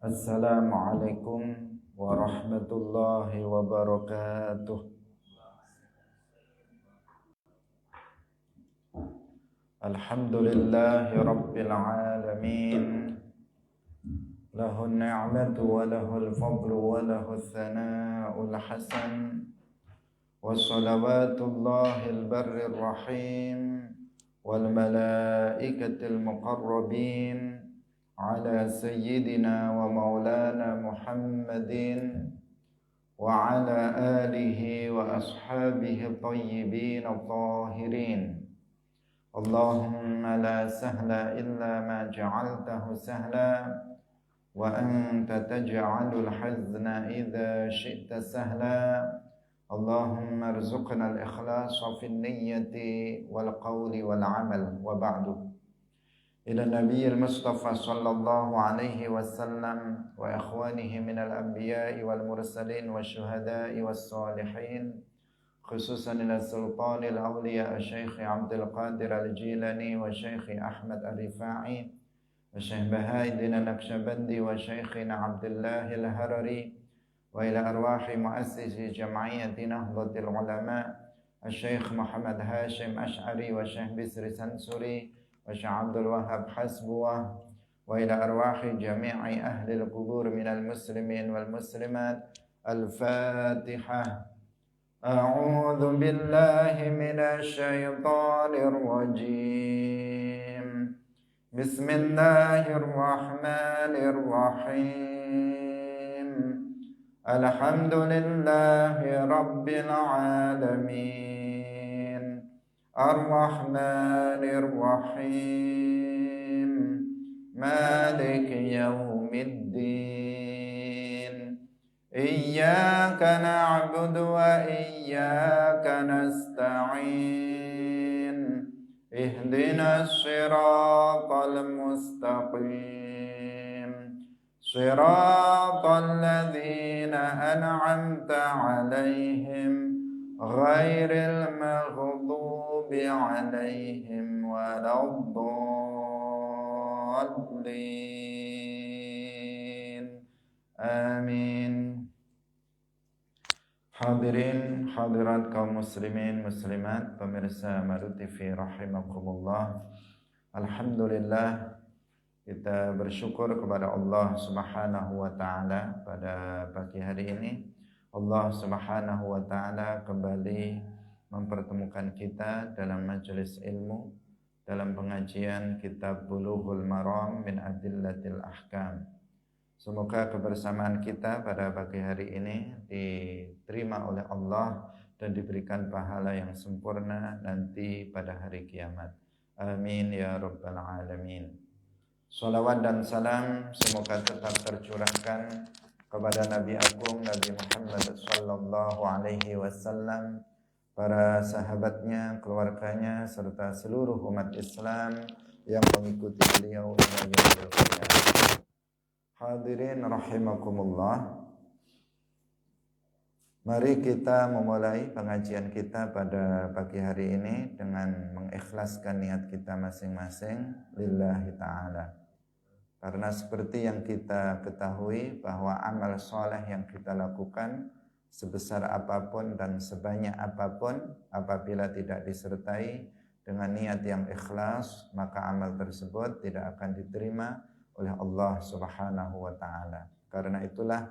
Assalamualaikum warahmatullahi wabarakatuh. Alhamdulillahi rabbil alamin. Lahun ni'matu wa lahul fadlu wa lahul thana'ul hasan. Wa salawatullahil barrir rahim wal malaikatil muqarrabin ala sayyidina wa maulana Muhammadin wa ala alihi wa ashabihi tayyibin at-tahirin. Allahumma la sahla illa ma ja'altahu sahla wa anta taj'alul hazna idza syi'ta sahla. Allahumma arzuqna al-ikhlasa fin niyyati wal qawli wal amal wa ba'du. Ila Nabiyil Mustafa sallallahu alaihi wasallam wa ikhwanihi minal anbiya'i wal mursalin wa syuhada'i was salihin, khususan ila sultanil awliya Syekh Abdul Qadir Al-Jilani wa Syekh Ahmad Ar-Rifa'i wa Syekh Bahauddin Naqsyabandi wa Syekhina Abdullah Al-Harari wa ila arwahi muassisi jam'iyyati Nahdlatul Ulama Syekh Muhammad Hashim Asy'ari wa Syekh Bisri Sansuri wa Syekh Abdul Wahhab Hasbuwah wa ila arwahi jami'i ahli al-qubur minal muslimin wal muslimat. Al-Fatihah. A'udzu billahi minasy syaithanir rajim. Bismillahirrahmanirrahim. Alhamdulillahi rabbil alamin. Ar-Rahmanir Rahim. Maliki yaumiddin. Iyyaka na'budu wa iyyaka nasta'in. Ihdinas siratal mustaqim. Siratal ladzina an'amta 'alaihim ghairil maghdubi 'alaihim waladdallin. Amin. Hadirin hadirat kaum muslimin muslimat, pemirsa Madu TV rahimakumullah. Alhamdulillah, kita bersyukur kepada Allah Subhanahu wa taala pada pagi hari ini. Allah Subhanahu wa taala kembali mempertemukan kita dalam majelis ilmu, dalam pengajian kitab Bulughul Maram min Adillatil Ahkam. Semoga kebersamaan kita pada pagi hari ini diterima oleh Allah dan diberikan pahala yang sempurna nanti pada hari kiamat. Amin ya rabbal alamin. Salawat dan salam semoga tetap tercurahkan kepada Nabi Agung Nabi Muhammad sallallahu alaihi wasallam, para sahabatnya, keluarganya, serta seluruh umat Islam yang mengikuti beliau hingga yaumil qiyamah. Hadirin rahimakumullah. Mari kita memulai pengajian kita pada pagi hari ini dengan mengikhlaskan niat kita masing-masing lillahi ta'ala. Karena seperti yang kita ketahui bahwa amal soleh yang kita lakukan sebesar apapun dan sebanyak apapun, apabila tidak disertai dengan niat yang ikhlas, maka amal tersebut tidak akan diterima oleh Allah Subhanahu wa taala. Karena itulah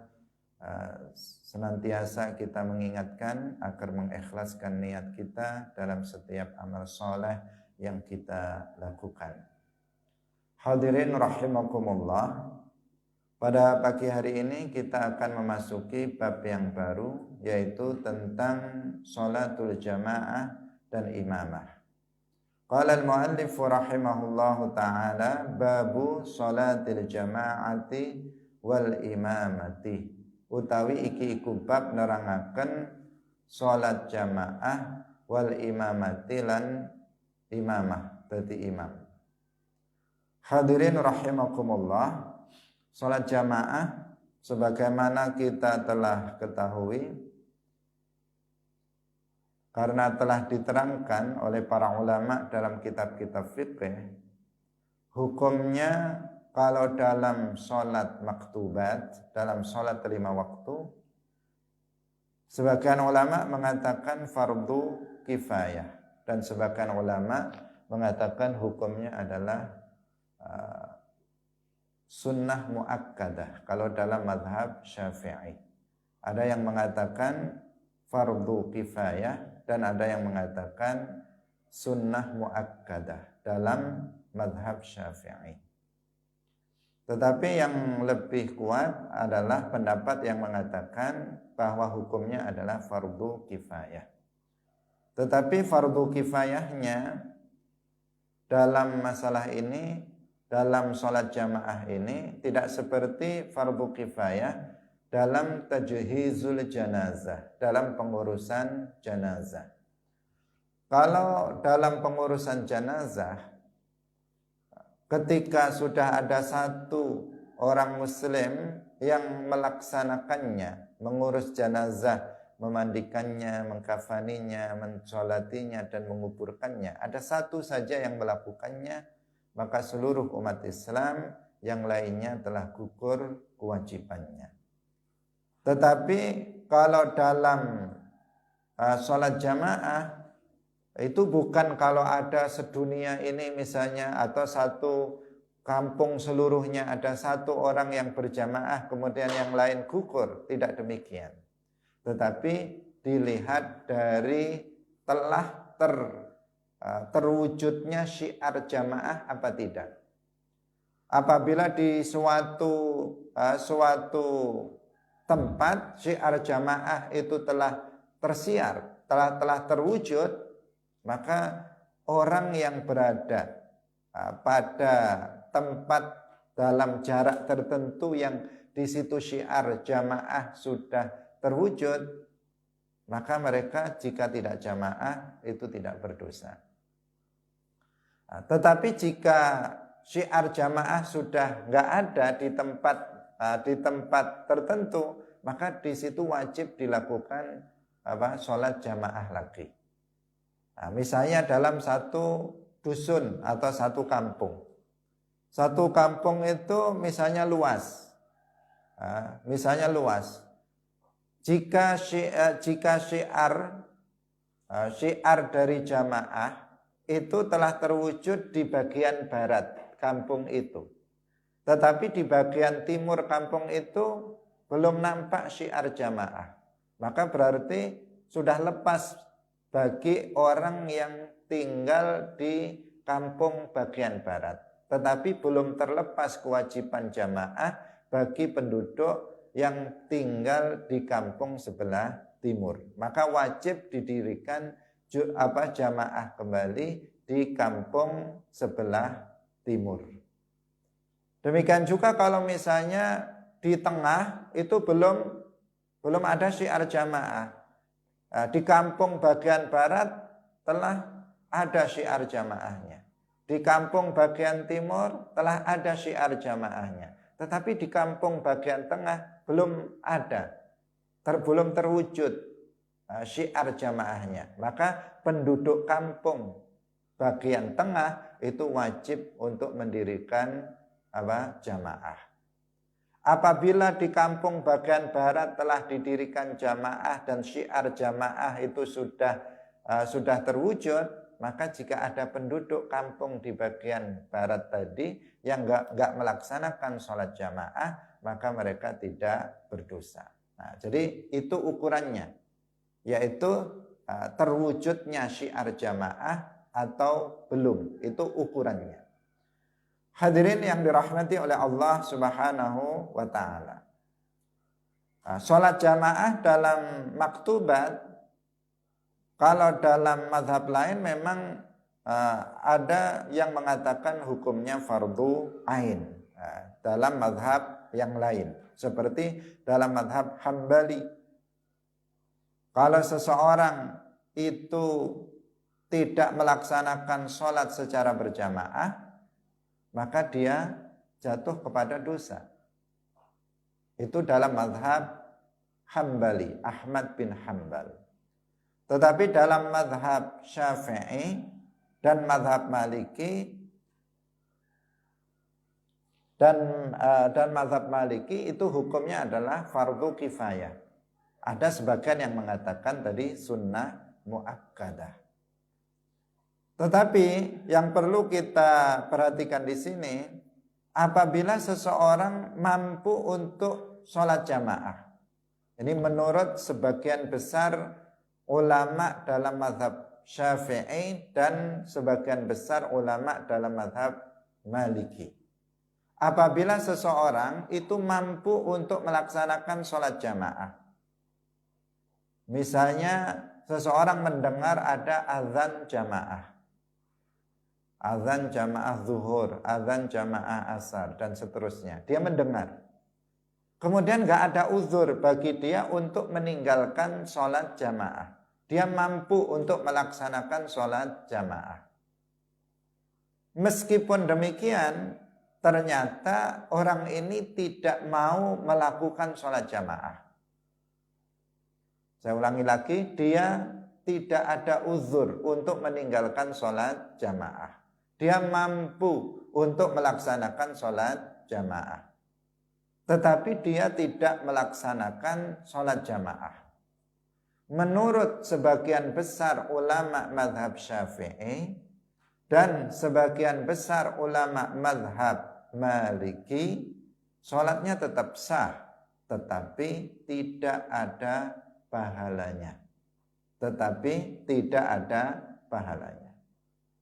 senantiasa kita mengingatkan agar mengikhlaskan niat kita dalam setiap amal soleh yang kita lakukan. Hadirin rahimakumullah. Pada pagi hari ini kita akan memasuki bab yang baru, yaitu tentang sholatul jamaah dan imamah. Qala al-muallif rahimahullahu ta'ala babu sholatil jama'ati wal imamati. Utawi iki iku bab nerangaken sholat jamaah wal imamati lan imamah, dadi imam. Hadirin rahimakumullah. Sholat jamaah sebagaimana kita telah ketahui, karena telah diterangkan oleh para ulama dalam kitab-kitab fikih, hukumnya kalau dalam sholat maktubat, dalam sholat 5 waktu, sebagian ulama mengatakan fardu kifayah dan sebagian ulama mengatakan hukumnya adalah sunnah muakkadah kalau dalam mazhab Syafi'i. Ada yang mengatakan fardu kifayah dan ada yang mengatakan sunnah muakkadah dalam mazhab Syafi'i. Tetapi yang lebih kuat adalah pendapat yang mengatakan bahwa hukumnya adalah fardu kifayah. Tetapi fardu kifayahnya dalam masalah ini, dalam sholat jamaah ini tidak seperti fardu kifayah dalam tajhizul janazah, dalam pengurusan janazah. Kalau dalam pengurusan janazah, ketika sudah ada satu orang muslim yang melaksanakannya, mengurus janazah, memandikannya, mengkafaninya, mensolatinya, dan menguburkannya, ada satu saja yang melakukannya, maka seluruh umat Islam yang lainnya telah gugur kewajibannya. Tetapi kalau dalam sholat jamaah, itu bukan kalau ada sedunia ini misalnya atau satu kampung seluruhnya ada satu orang yang berjamaah kemudian yang lain gugur, tidak demikian. Tetapi dilihat dari telah terwujudnya syiar jamaah apa tidak. Apabila di suatu tempat syiar jamaah itu telah tersiar, telah terwujud, maka orang yang berada pada tempat dalam jarak tertentu yang di situ syiar jamaah sudah terwujud, maka mereka jika tidak jamaah itu tidak berdosa. Tetapi jika syiar jamaah sudah nggak ada di tempat tertentu, maka di situ wajib dilakukan sholat jamaah lagi. Misalnya dalam satu dusun atau satu kampung. Satu kampung itu misalnya luas. Jika syiar dari jamaah itu telah terwujud di bagian barat kampung itu. Tetapi di bagian timur kampung itu belum nampak syiar jamaah. Maka berarti sudah lepas bagi orang yang tinggal di kampung bagian barat. Tetapi belum terlepas kewajiban jamaah bagi penduduk yang tinggal di kampung sebelah timur. Maka wajib didirikan jamaah kembali di kampung sebelah timur. Demikian juga kalau misalnya di tengah itu belum ada syiar jamaah. Di kampung bagian barat telah ada syiar jamaahnya. Di kampung bagian timur telah ada syiar jamaahnya. Tetapi di kampung bagian tengah belum ada, belum terwujud syiar jamaahnya. Maka penduduk kampung bagian tengah itu wajib untuk mendirikan jamaah. Apabila di kampung bagian barat telah didirikan jamaah dan syiar jamaah itu sudah terwujud, maka jika ada penduduk kampung di bagian barat tadi yang enggak melaksanakan sholat jamaah, maka mereka tidak berdosa. Nah, jadi itu ukurannya, yaitu terwujudnya syiar jamaah atau belum, itu ukurannya. Hadirin yang dirahmati oleh Allah Subhanahu wa ta'ala. Sholat jamaah dalam maktubat, kalau dalam mazhab lain memang ada yang mengatakan hukumnya fardu ain. Dalam mazhab yang lain, seperti dalam mazhab Hambali. Kalau seseorang itu tidak melaksanakan sholat secara berjamaah, maka dia jatuh kepada dosa. Itu dalam mazhab Hambali, Ahmad bin Hanbal. Tetapi dalam mazhab Syafi'i dan mazhab Maliki Dan mazhab Maliki itu hukumnya adalah fardu kifayah. Ada sebagian yang mengatakan tadi sunnah muakkadah. Tetapi yang perlu kita perhatikan di sini, apabila seseorang mampu untuk sholat jamaah. Ini menurut sebagian besar ulama dalam mazhab Syafi'i dan sebagian besar ulama dalam mazhab Maliki. Apabila seseorang itu mampu untuk melaksanakan sholat jamaah. Misalnya seseorang mendengar ada azan jamaah. Azan jamaah zuhur, azan jamaah asar, dan seterusnya. Dia mendengar. Kemudian gak ada uzur bagi dia untuk meninggalkan sholat jamaah. Dia mampu untuk melaksanakan sholat jamaah. Meskipun demikian, ternyata orang ini tidak mau melakukan sholat jamaah. Saya ulangi lagi, dia tidak ada uzur untuk meninggalkan sholat jamaah. Dia mampu untuk melaksanakan sholat jamaah. Tetapi dia tidak melaksanakan sholat jamaah. Menurut sebagian besar ulama mazhab Syafi'i dan sebagian besar ulama mazhab Maliki, sholatnya tetap sah, tetapi tidak ada pahalanya. Tetapi tidak ada pahalanya.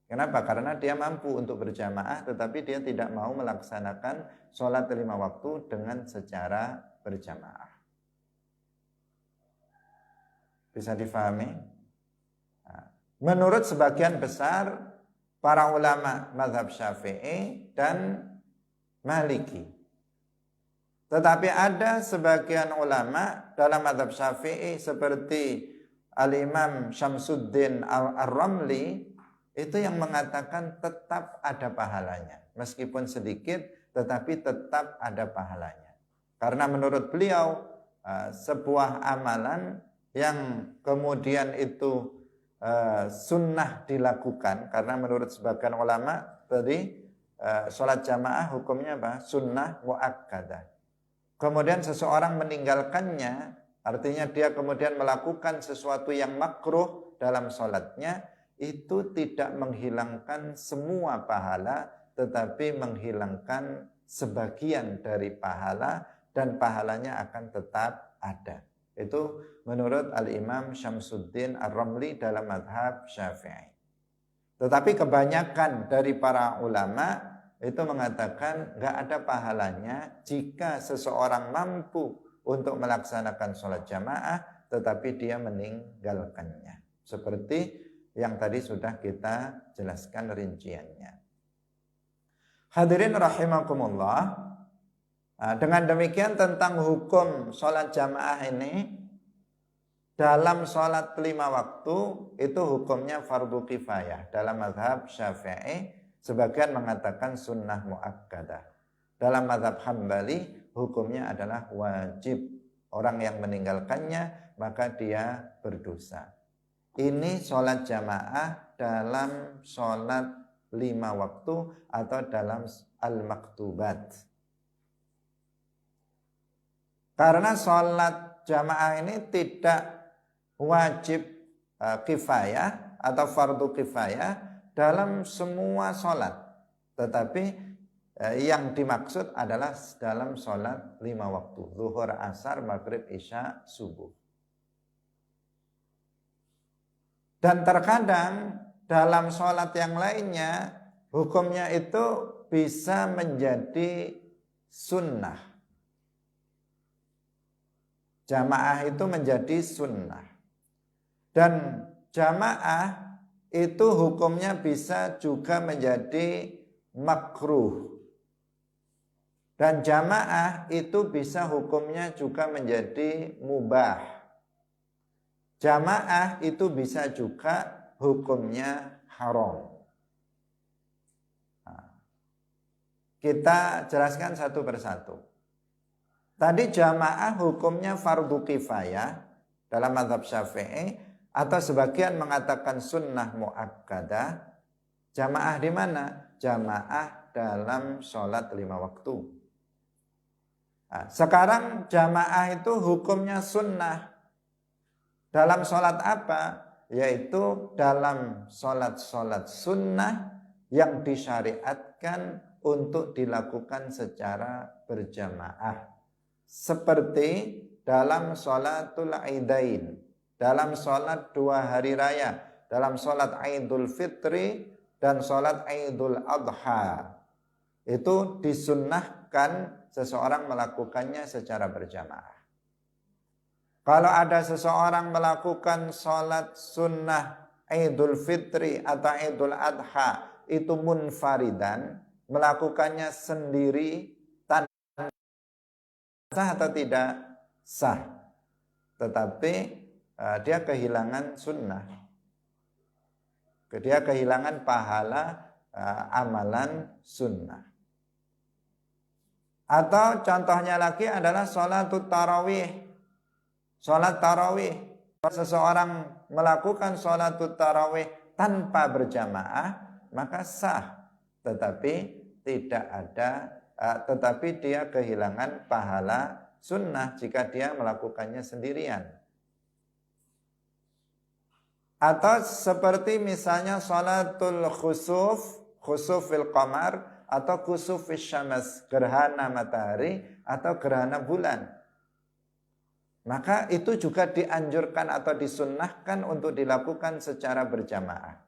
Kenapa? Karena dia mampu untuk berjamaah, tetapi dia tidak mau melaksanakan sholat 5 waktu dengan secara berjamaah. Bisa difahami? Menurut sebagian besar para ulama mazhab Syafi'i dan Maliki. Tetapi ada sebagian ulama dalam mazhab Syafi'i seperti Al-Imam Syamsuddin Ar-Ramli itu yang mengatakan tetap ada pahalanya. Meskipun sedikit tetapi tetap ada pahalanya. Karena menurut beliau sebuah amalan yang kemudian itu sunnah dilakukan, karena menurut sebagian ulama tadi sholat jamaah hukumnya apa? Sunnah muakkadah. Kemudian seseorang meninggalkannya, artinya dia kemudian melakukan sesuatu yang makruh dalam sholatnya, itu tidak menghilangkan semua pahala, tetapi menghilangkan sebagian dari pahala, dan pahalanya akan tetap ada. Itu menurut Al-Imam Syamsuddin Ar-Ramli dalam mazhab Syafi'i. Tetapi kebanyakan dari para ulama itu mengatakan gak ada pahalanya jika seseorang mampu untuk melaksanakan sholat jamaah tetapi dia meninggalkannya. Seperti yang tadi sudah kita jelaskan rinciannya. Hadirin rahimakumullah. Dengan demikian tentang hukum sholat jamaah ini, dalam sholat 5 waktu itu hukumnya fardu kifayah. Dalam mazhab Syafi'i sebagian mengatakan sunnah muakkadah. Dalam mazhab Hambali hukumnya adalah wajib. Orang yang meninggalkannya maka dia berdosa. Ini sholat jamaah dalam sholat 5 waktu atau dalam al-maktubat. Karena sholat jamaah ini tidak wajib kifayah atau fardu kifayah dalam semua sholat. Tetapi yang dimaksud adalah dalam sholat 5 waktu. Zuhur, asar, maghrib, isya, subuh. Dan terkadang dalam sholat yang lainnya hukumnya itu bisa menjadi sunnah. Jamaah itu menjadi sunnah. Dan jamaah itu hukumnya bisa juga menjadi makruh. Dan jamaah itu bisa hukumnya juga menjadi mubah. Jamaah itu bisa juga hukumnya haram. Kita jelaskan satu persatu. Tadi jamaah hukumnya fardu kifayah dalam mazhab Syafi'i, atau sebagian mengatakan sunnah muakkadah. Jamaah di mana? Jamaah dalam sholat 5 waktu. Nah, sekarang jamaah itu hukumnya sunnah. Dalam sholat apa? Yaitu dalam sholat-sholat sunnah yang disyariatkan untuk dilakukan secara berjamaah. Seperti dalam sholatul idain, dalam sholat 2 hari raya, dalam sholat Idul Fitri dan sholat Idul Adha. Itu disunnahkan seseorang melakukannya secara berjamaah. Kalau ada seseorang melakukan sholat sunnah Idul Fitri atau Idul Adha itu munfaridan, melakukannya sendiri tanpa sah atau tidak sah, tetapi dia kehilangan sunnah, dia kehilangan pahala amalan sunnah. Atau contohnya lagi adalah sholatut tarawih. Sholat tarawih, seseorang melakukan sholatut tarawih tanpa berjamaah maka sah, tetapi dia kehilangan pahala sunnah jika dia melakukannya sendirian. Atau seperti misalnya sholatul khusufil qamar atau khusufis syams, gerhana matahari atau gerhana bulan. Maka itu juga dianjurkan atau disunnahkan untuk dilakukan secara berjamaah.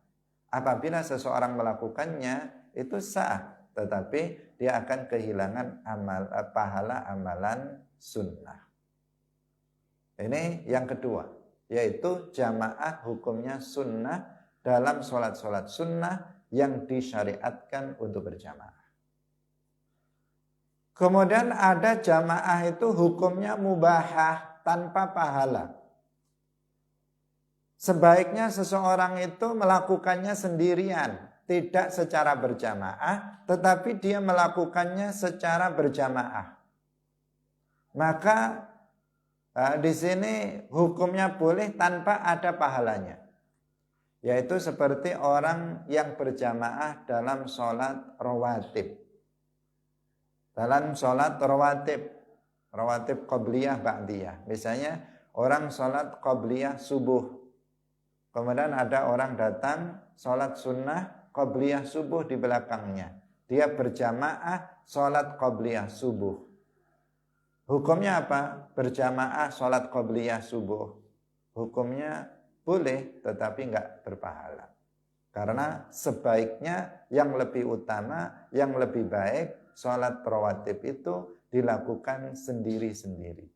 Apabila seseorang melakukannya itu sah, tetapi dia akan kehilangan pahala amalan sunnah. Ini yang kedua, yaitu jamaah hukumnya sunnah dalam sholat-sholat sunnah yang disyariatkan untuk berjamaah. Kemudian ada jamaah itu hukumnya mubahah, tanpa pahala. Sebaiknya seseorang itu melakukannya sendirian, tidak secara berjamaah, tetapi dia melakukannya secara berjamaah. Maka di sini hukumnya boleh tanpa ada pahalanya. Yaitu seperti orang yang berjamaah dalam sholat rawatib. Dalam sholat rawatib qabliyah ba'diyah. Misalnya orang sholat qabliyah subuh, kemudian ada orang datang sholat sunnah qabliyah subuh di belakangnya. Dia berjamaah sholat qabliyah subuh. Hukumnya apa? Berjamaah sholat qabliyah subuh. Hukumnya boleh, tetapi enggak berpahala. Karena sebaiknya yang lebih utama, yang lebih baik, sholat rawatib itu dilakukan sendiri-sendiri.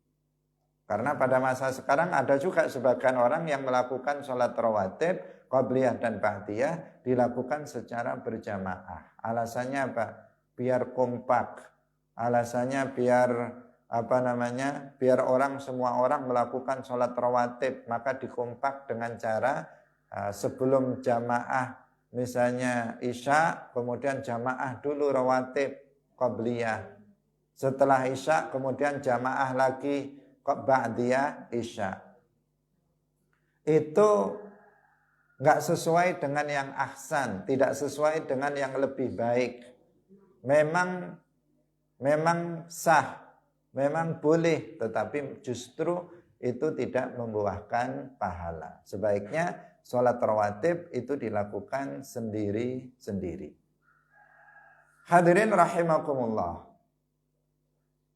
Karena pada masa sekarang ada juga sebagian orang yang melakukan sholat rawatib, qabliyah dan ba'diyah dilakukan secara berjamaah. Alasannya apa? Biar kompak. Alasannya biar biar semua orang melakukan sholat rawatib, maka dikompak dengan cara sebelum jamaah misalnya isya, kemudian jamaah dulu rawatib qabliyah. Setelah isya kemudian jamaah lagi ba'diyah isya. Itu enggak sesuai dengan yang ahsan, tidak sesuai dengan yang lebih baik. Memang sah, memang boleh, tetapi justru itu tidak membuahkan pahala. Sebaiknya sholat rawatib itu dilakukan sendiri-sendiri. Hadirin rahimakumullah.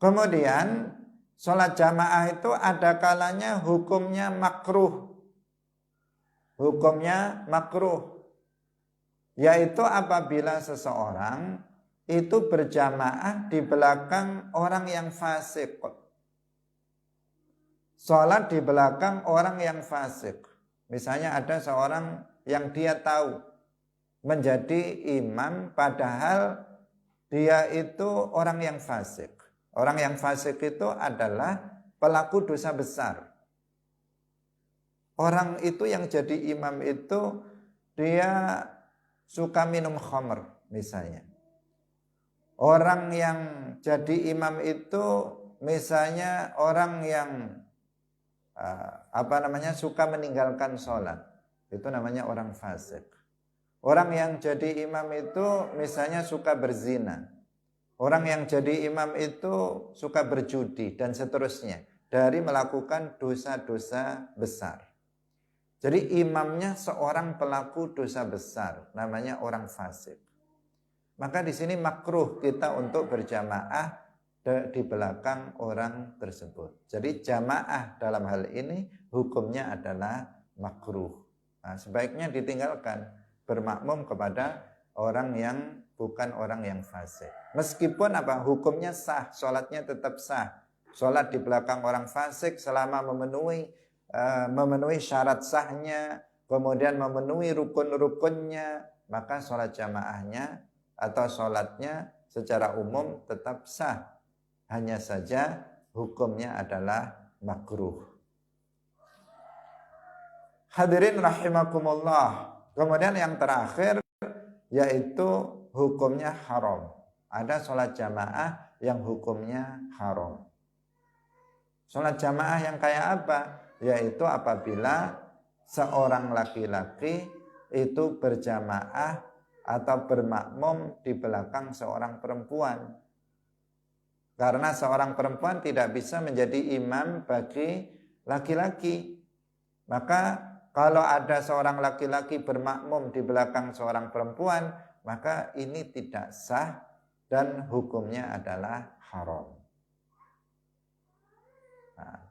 Kemudian sholat jamaah itu ada kalanya hukumnya makruh. Hukumnya makruh, yaitu apabila seseorang itu berjamaah di belakang orang yang fasik. Sholat di belakang orang yang fasik. Misalnya ada seorang yang dia tahu menjadi imam padahal dia itu orang yang fasik. Orang yang fasik itu adalah pelaku dosa besar. Orang itu yang jadi imam itu dia suka minum khamr misalnya. Orang yang jadi imam itu misalnya orang yang suka meninggalkan sholat. Itu namanya orang fasik. Orang yang jadi imam itu misalnya suka berzina. Orang yang jadi imam itu suka berjudi dan seterusnya. Dari melakukan dosa-dosa besar. Jadi imamnya seorang pelaku dosa besar. Namanya orang fasik. Maka di sini makruh kita untuk berjamaah di belakang orang tersebut. Jadi jamaah dalam hal ini hukumnya adalah makruh. Nah, sebaiknya ditinggalkan. Bermakmum kepada orang yang bukan orang yang fasik. Meskipun hukumnya sah, sholatnya tetap sah. Sholat di belakang orang fasik selama memenuhi syarat sahnya, kemudian memenuhi rukun-rukunnya, maka sholat jamaahnya atau sholatnya secara umum tetap sah. Hanya saja hukumnya adalah makruh. Hadirin rahimakumullah. Kemudian yang terakhir yaitu hukumnya haram. Ada sholat jamaah yang hukumnya haram. Sholat jamaah yang kayak apa? Yaitu apabila seorang laki-laki itu berjamaah atau bermakmum di belakang seorang perempuan. Karena seorang perempuan tidak bisa menjadi imam bagi laki-laki. Maka kalau ada seorang laki-laki bermakmum di belakang seorang perempuan, maka ini tidak sah dan hukumnya adalah haram. Nah,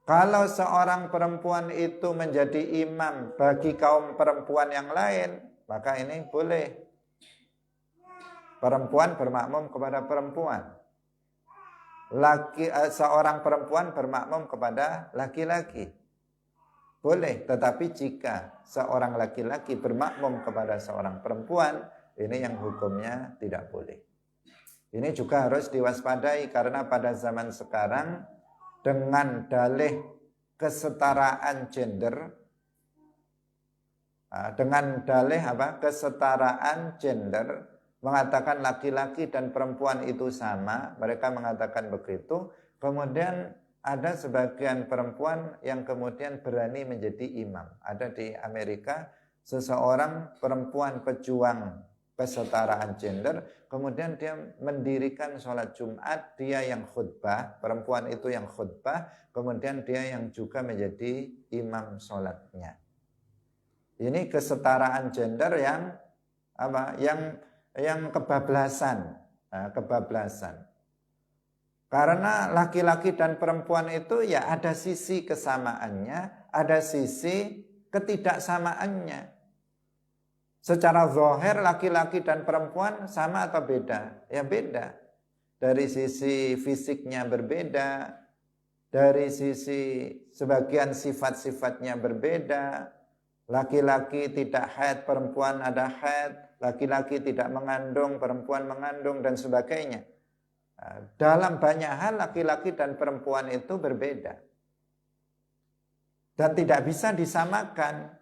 kalau seorang perempuan itu menjadi imam bagi kaum perempuan yang lain, maka ini boleh. Perempuan bermakmum kepada perempuan. Seorang perempuan bermakmum kepada laki-laki. Boleh, tetapi jika seorang laki-laki bermakmum kepada seorang perempuan, ini yang hukumnya tidak boleh. Ini juga harus diwaspadai karena pada zaman sekarang dengan dalih kesetaraan gender, kesetaraan gender, mengatakan laki-laki dan perempuan itu sama, mereka mengatakan begitu, kemudian ada sebagian perempuan yang kemudian berani menjadi imam. Ada di Amerika seseorang perempuan pejuang kesetaraan gender, kemudian dia mendirikan sholat Jumat, dia yang khutbah, perempuan itu yang khutbah, kemudian dia yang juga menjadi imam sholatnya. Ini kesetaraan gender yang kebablasan, kebablasan. Karena laki-laki dan perempuan itu ya ada sisi kesamaannya, ada sisi ketidaksamaannya. Secara zahir laki-laki dan perempuan sama atau beda? Ya beda. Dari sisi fisiknya berbeda, dari sisi sebagian sifat-sifatnya berbeda. Laki-laki tidak haid, perempuan ada haid, laki-laki tidak mengandung, perempuan mengandung dan sebagainya. Dalam banyak hal laki-laki dan perempuan itu berbeda dan tidak bisa disamakan,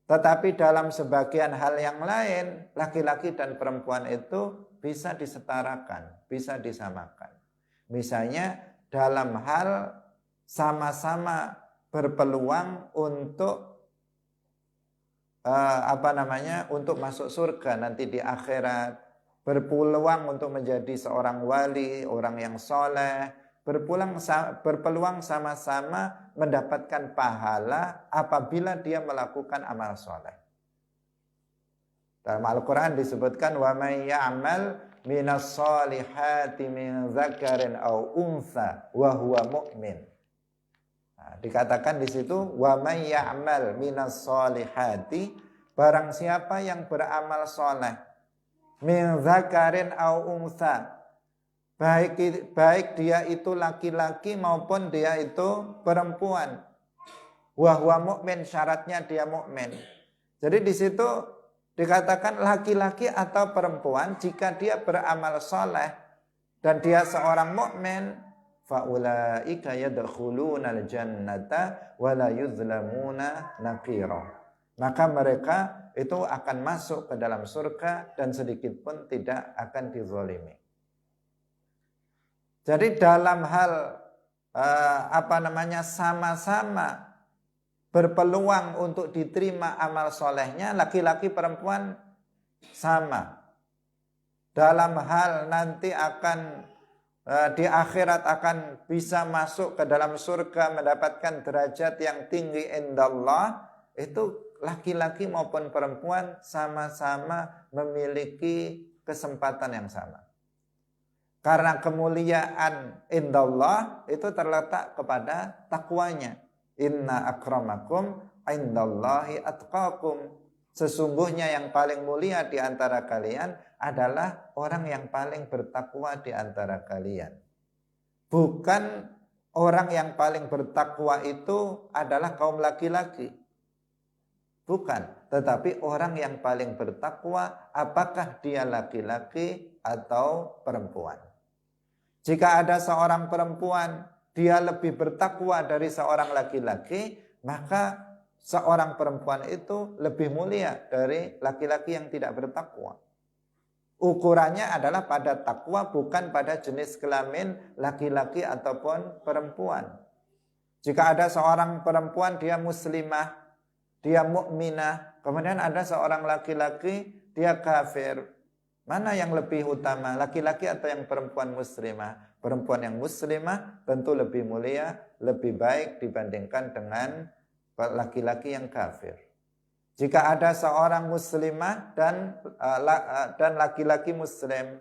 Tetapi dalam sebagian hal yang lain laki-laki dan perempuan itu bisa disetarakan, bisa disamakan. Misalnya dalam hal sama-sama berpeluang untuk untuk masuk surga nanti di akhirat. Berpeluang untuk menjadi seorang wali, orang yang soleh, berpeluang sama-sama mendapatkan pahala apabila dia melakukan amal soleh. Dalam Al-Quran disebutkan wa may ya'mal minas solihati min dzakarin aw untha wa huwa mu'min. Nah, dikatakan di situ wa may ya'mal minas solihati, barang siapa yang beramal soleh min dzakarin aw untha, baik dia itu laki-laki maupun dia itu perempuan, wa huwa mu'min, syaratnya dia mukmin. Jadi di situ dikatakan laki-laki atau perempuan jika dia beramal soleh dan dia seorang mukmin, faulaika yadkhulunal jannata wa la yuzlamuna naqira, maka mereka itu akan masuk ke dalam surga dan sedikit pun tidak akan dizalimi. Jadi dalam hal sama-sama berpeluang untuk diterima amal solehnya laki-laki perempuan sama. Dalam hal nanti akan di akhirat akan bisa masuk ke dalam surga, mendapatkan derajat yang tinggi indallah, itu laki-laki maupun perempuan sama-sama memiliki kesempatan yang sama. Karena kemuliaan indallah itu terletak kepada takwanya. Inna akramakum indallahi atqakum. Sesungguhnya yang paling mulia di antara kalian adalah orang yang paling bertakwa di antara kalian. Bukan orang yang paling bertakwa itu adalah kaum laki-laki. Bukan, tetapi orang yang paling bertakwa apakah dia laki-laki atau perempuan. Jika ada seorang perempuan dia lebih bertakwa dari seorang laki-laki, maka seorang perempuan itu lebih mulia dari laki-laki yang tidak bertakwa. Ukurannya adalah pada takwa, bukan pada jenis kelamin laki-laki ataupun perempuan. Jika ada seorang perempuan dia muslimah, dia mukminah, kemudian ada seorang laki-laki dia kafir, mana yang lebih utama, laki-laki atau yang perempuan muslimah? Perempuan yang muslimah tentu lebih mulia, lebih baik dibandingkan dengan laki-laki yang kafir. Jika ada seorang muslimah dan laki-laki muslim,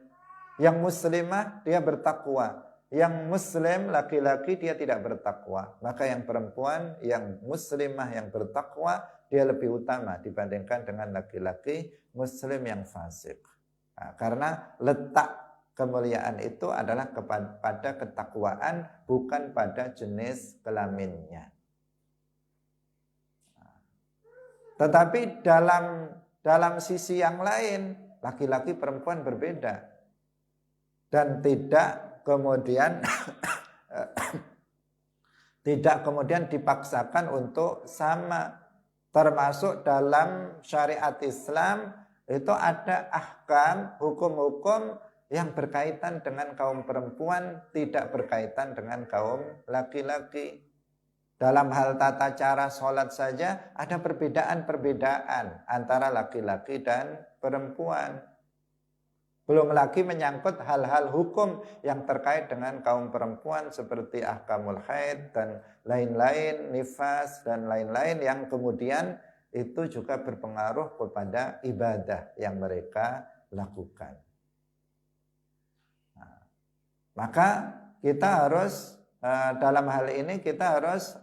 yang muslimah dia bertakwa, yang muslim laki-laki dia tidak bertakwa, maka yang perempuan yang muslimah yang bertakwa dia lebih utama dibandingkan dengan laki-laki muslim yang fasik. Nah, karena letak kemuliaan itu adalah pada ketakwaan, bukan pada jenis kelaminnya. Tetapi dalam sisi yang lain, laki-laki perempuan berbeda. Dan tidak kemudian dipaksakan untuk sama. Termasuk dalam syariat Islam itu ada ahkam, hukum-hukum yang berkaitan dengan kaum perempuan, tidak berkaitan dengan kaum laki-laki. Dalam hal tata cara sholat saja ada perbedaan-perbedaan antara laki-laki dan perempuan. Belum lagi menyangkut hal-hal hukum yang terkait dengan kaum perempuan seperti ahkamul haid dan lain-lain, nifas dan lain-lain yang kemudian itu juga berpengaruh kepada ibadah yang mereka lakukan. Nah, maka kita harus dalam hal ini kita harus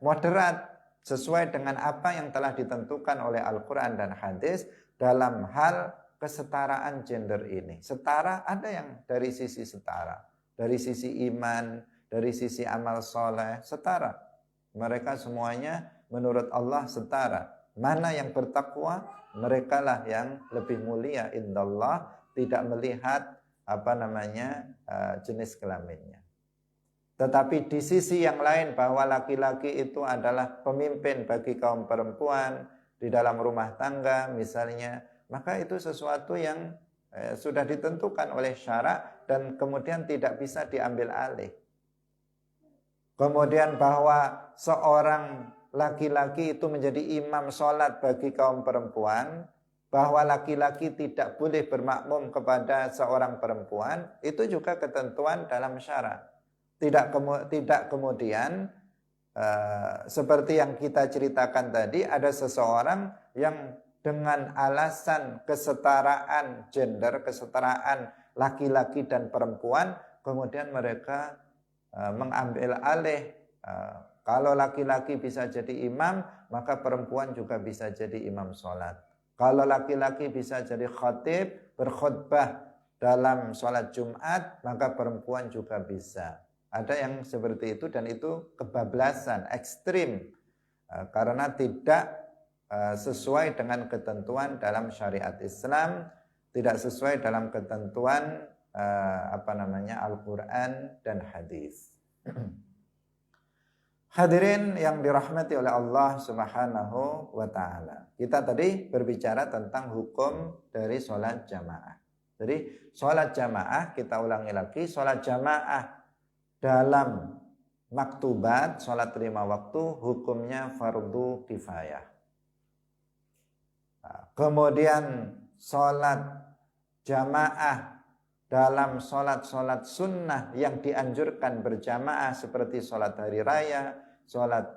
moderat sesuai dengan apa yang telah ditentukan oleh Al-Quran dan hadis dalam hal kesetaraan gender ini. Setara ada yang dari sisi setara, dari sisi iman, dari sisi amal soleh, setara. Mereka semuanya menurut Allah setara. Mana yang bertakwa, merekalah yang lebih mulia indallah, tidak melihat jenis kelaminnya. Tetapi di sisi yang lain bahwa laki-laki itu adalah pemimpin bagi kaum perempuan di dalam rumah tangga misalnya, maka itu sesuatu yang sudah ditentukan oleh syarak dan kemudian tidak bisa diambil alih. Kemudian bahwa seorang laki-laki itu menjadi imam sholat bagi kaum perempuan, bahwa laki-laki tidak boleh bermakmum kepada seorang perempuan, itu juga ketentuan dalam syarak. Tidak kemudian seperti yang kita ceritakan tadi, ada seseorang yang dengan alasan kesetaraan gender, kesetaraan laki-laki dan perempuan, kemudian mereka mengambil alih. Kalau laki-laki bisa jadi imam, maka perempuan juga bisa jadi imam sholat. Kalau laki-laki bisa jadi khatib, berkhutbah dalam sholat Jumat, maka perempuan juga bisa. Ada yang seperti itu dan itu kebablasan, ekstrim. Karena tidak sesuai dengan ketentuan dalam syariat Islam, tidak sesuai dalam ketentuan Al-Quran dan hadis. Hadirin yang dirahmati oleh Allah Subhanahu wa ta'ala. Kita tadi berbicara tentang hukum dari sholat jamaah. Jadi sholat jamaah, kita ulangi lagi, sholat jamaah dalam maktubat, sholat 5 waktu, hukumnya fardu kifayah. Kemudian sholat jamaah dalam sholat-sholat sunnah yang dianjurkan berjamaah seperti sholat hari raya, sholat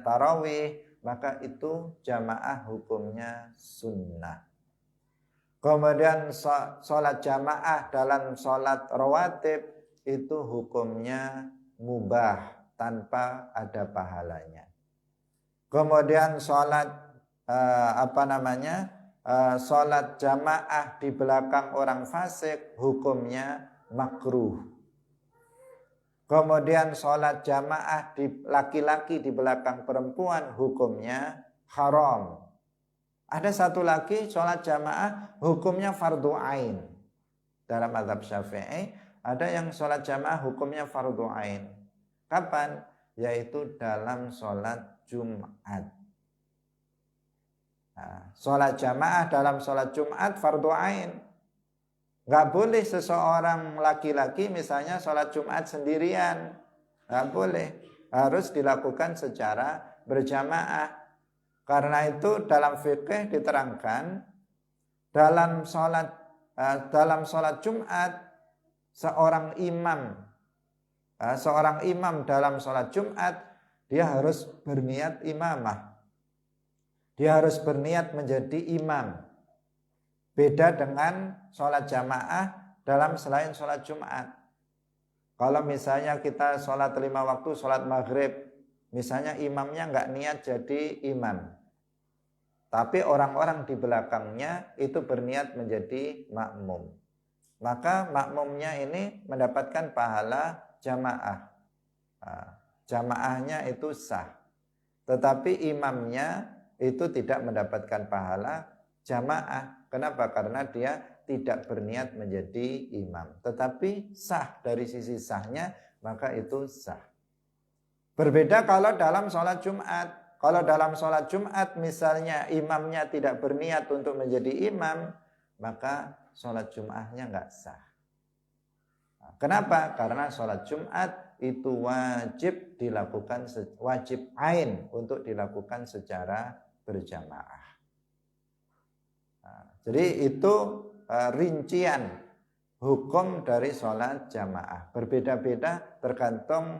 tarawih, maka itu jamaah hukumnya sunnah. Kemudian sholat jamaah dalam sholat rawatib itu hukumnya mubah tanpa ada pahalanya. Kemudian sholat sholat jamaah di belakang orang fasik hukumnya makruh. Kemudian sholat jamaah di laki-laki di belakang perempuan hukumnya haram. Ada satu lagi sholat jamaah hukumnya fardu ain. Dalam mazhab Syafi'i ada yang sholat jamaah hukumnya fardu ain. Kapan? Yaitu dalam sholat Jumat. Sholat jamaah dalam sholat Jumat fardu ain. Gak boleh seseorang laki-laki misalnya sholat Jumat sendirian. Gak boleh. Harus dilakukan secara berjamaah. Karena itu dalam fikih diterangkan dalam sholat Jumat seorang imam dalam sholat Jumat dia harus berniat imamah. Dia harus berniat menjadi imam. Beda dengan sholat jamaah dalam selain sholat Jumat. Kalau misalnya kita sholat 5 waktu, sholat maghrib, misalnya imamnya nggak niat jadi imam. Tapi orang-orang di belakangnya itu berniat menjadi makmum. Maka makmumnya ini mendapatkan pahala jamaah. Jamaahnya itu sah. Tetapi imamnya itu tidak mendapatkan pahala jamaah. Kenapa? Karena dia tidak berniat menjadi imam. Tetapi sah dari sisi sahnya, maka itu sah. Berbeda kalau dalam sholat Jumat. Kalau dalam sholat Jumat misalnya imamnya tidak berniat untuk menjadi imam, maka sholat Jumatnya nggak sah. Kenapa? Karena sholat Jumat itu wajib ain untuk dilakukan secara berjamaah. Jadi itu rincian hukum dari sholat jamaah. Berbeda-beda tergantung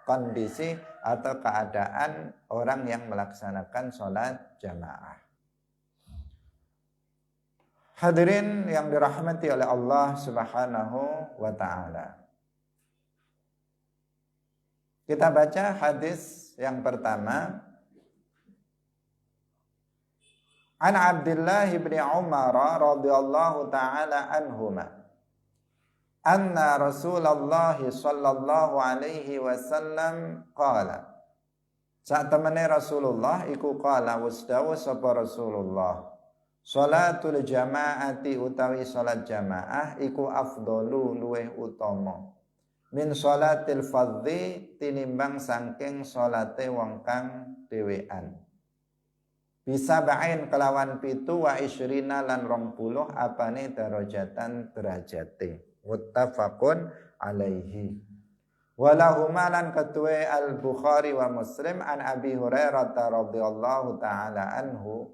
kondisi atau keadaan orang yang melaksanakan sholat jamaah. Hadirin yang dirahmati oleh Allah Subhanahu wa ta'ala. Kita baca hadis yang pertama. An Abdullah bin Umar radhiyallahu ta'ala anhuma anna Rasulullah sallallahu alaihi wasallam qala. Saat temene Rasulullah iku qala wasdawu sapa Rasulullah. Salatul jamaati utawi salat jamaah iku afdalu luweh utama min salatil fardhi tinimbang saking salate wong kang dhewean. Bisa ba'in kelawan pitu wa isyrina lan 20 apane darajatan derajate. Muttafaqun alaihi. Walahuma lan ketuwe al-Bukhari wa Muslim an Abi Hurairah radhiyallahu ta'ala anhu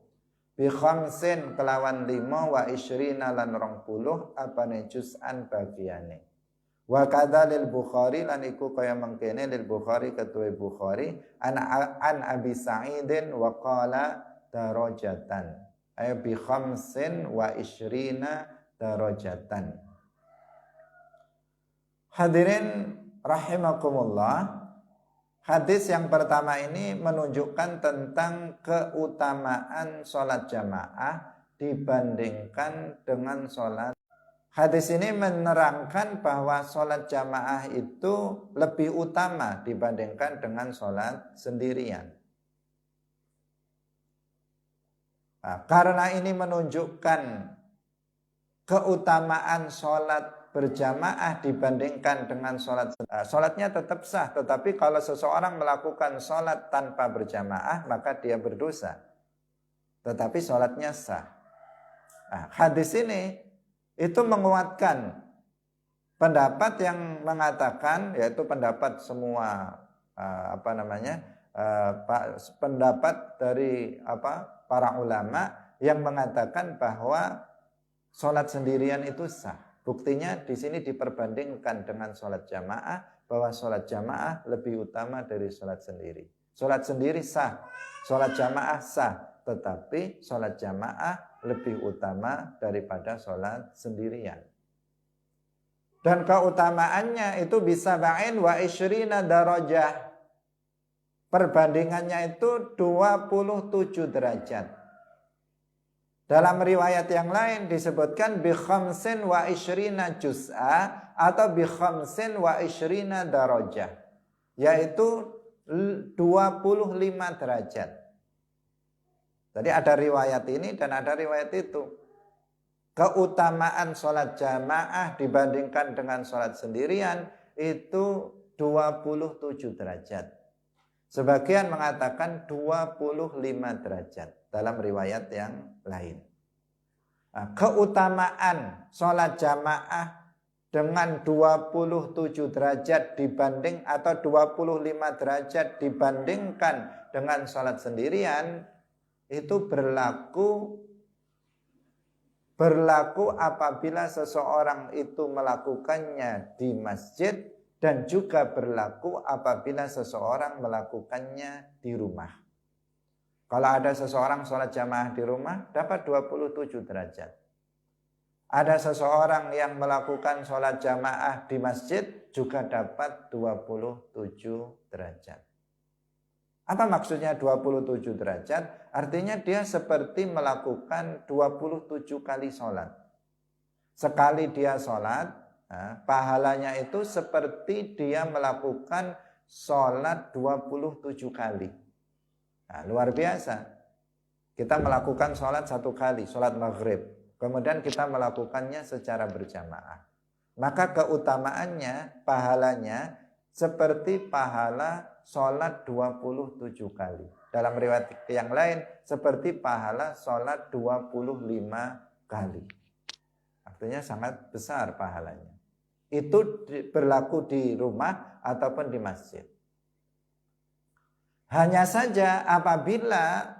bi khamsin kelawan 5 wa isyrina lan 20 apane juz'an bagiane. Wa kadzalil Bukhari lan iku kaya mangkene lil Bukhari ketuwe Bukhari an Abi Sa'idin wa qala darajatan ay bi khamsin wa isyrina darajatan. Hadirin rahimakumullah, hadis yang pertama ini menunjukkan tentang keutamaan sholat jamaah dibandingkan dengan sholat. Hadis ini menerangkan bahwa sholat jamaah itu lebih utama dibandingkan dengan sholat sendirian. Karena ini menunjukkan keutamaan sholat berjamaah dibandingkan dengan sholatnya tetap sah, tetapi kalau seseorang melakukan sholat tanpa berjamaah maka dia berdosa, tetapi sholatnya sah. Hadis ini itu menguatkan pendapat yang mengatakan, yaitu pendapat semua pendapat dari para ulama yang mengatakan bahwa sholat sendirian itu sah. Buktinya di sini diperbandingkan dengan sholat jamaah, bahwa sholat jamaah lebih utama dari sholat sendiri. Sholat sendiri sah, sholat jamaah sah, tetapi sholat jamaah lebih utama daripada sholat sendirian. Dan keutamaannya itu bisa ba'in wa isyrina darajah. Perbandingannya itu 27 derajat. Dalam riwayat yang lain disebutkan bi khamsin wa isyrina juz'a atau bi khamsin wa isyrina darajah, yaitu 25 derajat. Jadi ada riwayat ini dan ada riwayat itu. Keutamaan sholat jamaah dibandingkan dengan sholat sendirian itu 27 derajat. Sebagian mengatakan 25 derajat dalam riwayat yang lain. Nah, keutamaan sholat jamaah dengan 27 derajat dibanding atau 25 derajat dibandingkan dengan sholat sendirian itu berlaku apabila seseorang itu melakukannya di masjid dan juga berlaku apabila seseorang melakukannya di rumah. Kalau ada seseorang sholat jamaah di rumah dapat 27 derajat. Ada seseorang yang melakukan sholat jamaah di masjid juga dapat 27 derajat. Apa maksudnya 27 derajat? Artinya dia seperti melakukan 27 kali sholat. Sekali dia sholat, pahalanya itu seperti dia melakukan sholat 27 kali. Nah, luar biasa. Kita melakukan sholat 1 kali, sholat maghrib. Kemudian kita melakukannya secara berjamaah. Maka keutamaannya, pahalanya seperti pahala sholat 27 kali. Dalam riwayat yang lain seperti pahala sholat 25 kali. Artinya sangat besar pahalanya. Itu berlaku di rumah ataupun di masjid. Hanya saja apabila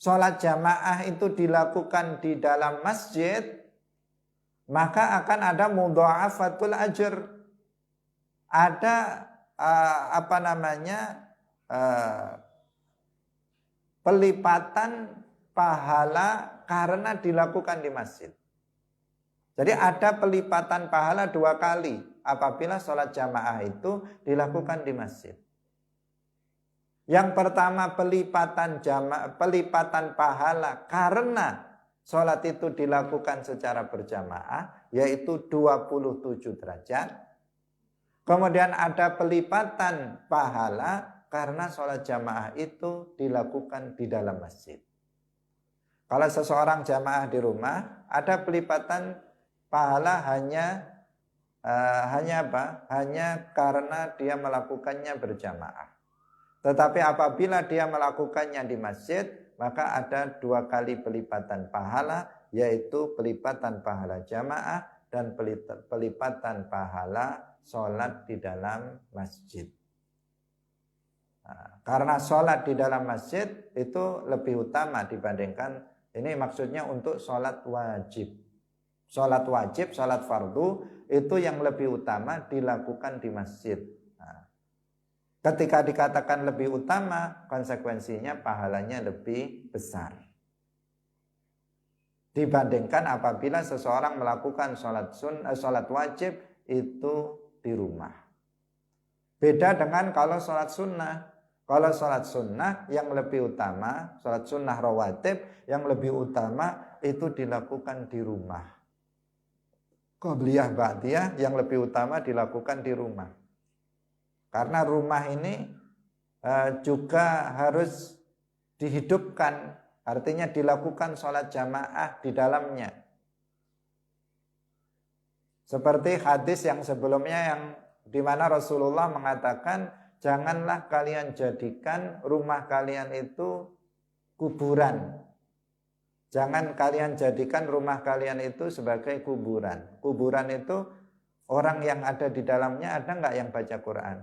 sholat jamaah itu dilakukan di dalam masjid, maka akan ada mudha'afatul ajr. Ada pelipatan pahala karena dilakukan di masjid. Jadi ada pelipatan pahala 2 kali apabila sholat jamaah itu dilakukan di masjid. Yang pertama pelipatan pahala karena sholat itu dilakukan secara berjamaah, yaitu 27 derajat. Kemudian ada pelipatan pahala karena sholat jamaah itu dilakukan di dalam masjid. Kalau seseorang jamaah di rumah, ada pelipatan pahala hanya karena dia melakukannya berjamaah. Tetapi apabila dia melakukannya di masjid, maka ada 2 kali pelipatan pahala, yaitu pelipatan pahala jamaah dan pelipatan pahala sholat di dalam masjid. Nah, karena sholat di dalam masjid itu lebih utama dibandingkan, ini maksudnya untuk sholat wajib. Sholat wajib, sholat fardu itu yang lebih utama dilakukan di masjid. Nah, ketika dikatakan lebih utama, konsekuensinya pahalanya lebih besar dibandingkan apabila seseorang melakukan sholat wajib itu di rumah. Beda dengan kalau sholat sunnah. Kalau sholat sunnah yang lebih utama, sholat sunnah rawatib yang lebih utama itu dilakukan di rumah. Qobliyah ba'diyah yang lebih utama dilakukan di rumah. Karena rumah ini juga harus dihidupkan, artinya dilakukan sholat jamaah di dalamnya. Seperti hadis yang sebelumnya yang di mana Rasulullah mengatakan, janganlah kalian jadikan rumah kalian itu kuburan. Jangan kalian jadikan rumah kalian itu sebagai kuburan. Kuburan itu Orang yang ada di dalamnya ada nggak yang baca Quran?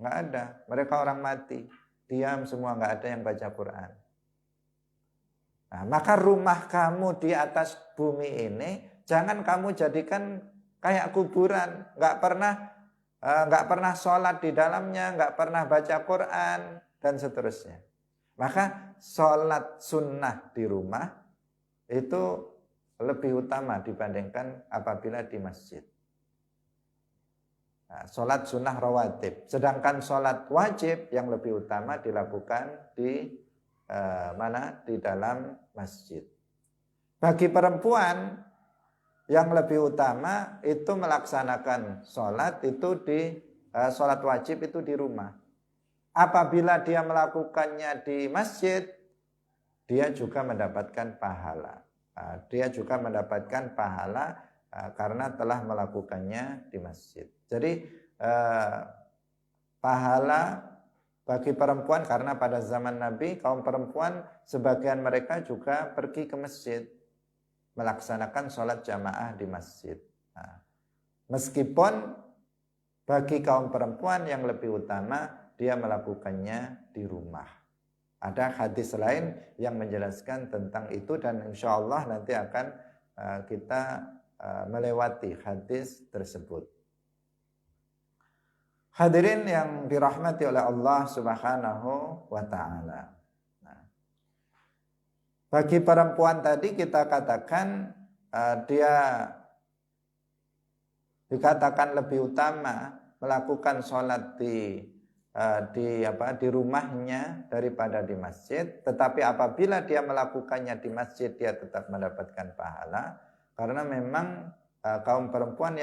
Nggak ada. Mereka orang mati. Diam semua, nggak ada yang baca Quran. Nah, maka rumah kamu di atas bumi ini jangan kamu jadikan kayak kuburan. Nggak pernah sholat di dalamnya, nggak pernah baca Quran dan seterusnya. Maka sholat sunnah di rumah itu lebih utama dibandingkan apabila di masjid. Nah, sholat sunnah rawatib. Sedangkan sholat wajib yang lebih utama dilakukan di mana? Di dalam masjid. Bagi perempuan yang lebih utama itu melaksanakan sholat itu sholat wajib itu di rumah. Apabila dia melakukannya di masjid, dia juga mendapatkan pahala. Dia juga mendapatkan pahala karena telah melakukannya di masjid. Jadi pahala bagi perempuan, karena pada zaman Nabi kaum perempuan sebagian mereka juga pergi ke masjid melaksanakan sholat jamaah di masjid. Nah, meskipun bagi kaum perempuan yang lebih utama dia melakukannya di rumah. Ada hadis lain yang menjelaskan tentang itu dan insya Allah nanti akan kita melewati hadis tersebut. Hadirin yang dirahmati oleh Allah Subhanahu wa Ta'ala. Nah, bagi perempuan tadi kita katakan dia dikatakan lebih utama melakukan sholat di rumahnya daripada di masjid. Tetapi apabila dia melakukannya di masjid dia tetap mendapatkan pahala karena memang kaum perempuan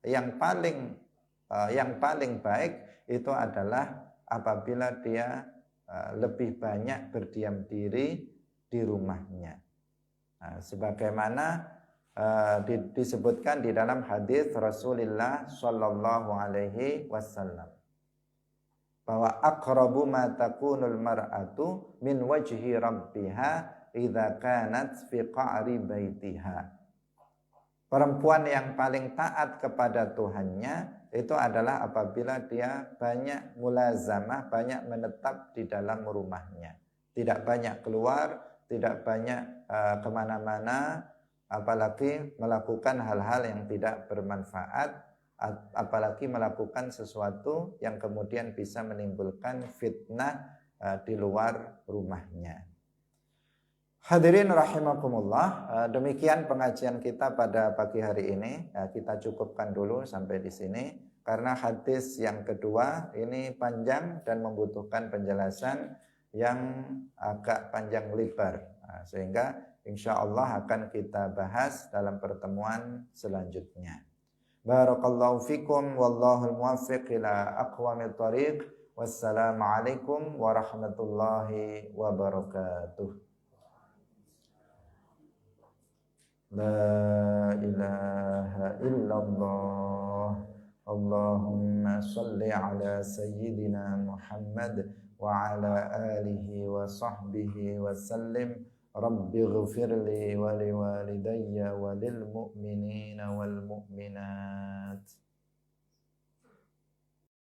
yang paling baik itu adalah apabila dia lebih banyak berdiam diri di rumahnya. Nah, sebagaimana disebutkan di dalam hadis Rasulullah Shallallahu Alaihi Wasallam bahwa aqrabu ma takunul mar'atu min wajhi rabbiha idza kanat fi qa'ri baitiha. Perempuan yang paling taat kepada Tuhannya itu adalah apabila dia banyak mulazamah, banyak menetap di dalam rumahnya. Tidak banyak keluar, tidak banyak kemana-mana, apalagi melakukan hal-hal yang tidak bermanfaat, apalagi melakukan sesuatu yang kemudian bisa menimbulkan fitnah di luar rumahnya. Hadirin rahimakumullah, demikian pengajian kita pada pagi hari ini. Kita cukupkan dulu sampai di sini karena hadis yang kedua ini panjang dan membutuhkan penjelasan yang agak panjang lebar, sehingga insya Allah akan kita bahas dalam pertemuan selanjutnya. Barakallahu fikum wallahul muwaffiq ila aqwamit thariq. Wassalamualaikum warahmatullahi wabarakatuh. La ilaha illallah. Allahumma salli ala sayyidina Muhammad wa ala alihi wa sahbihi wa sallim. Rabbi ghfirli wa liwalidayya wa lil mu'minina wal mu'minat.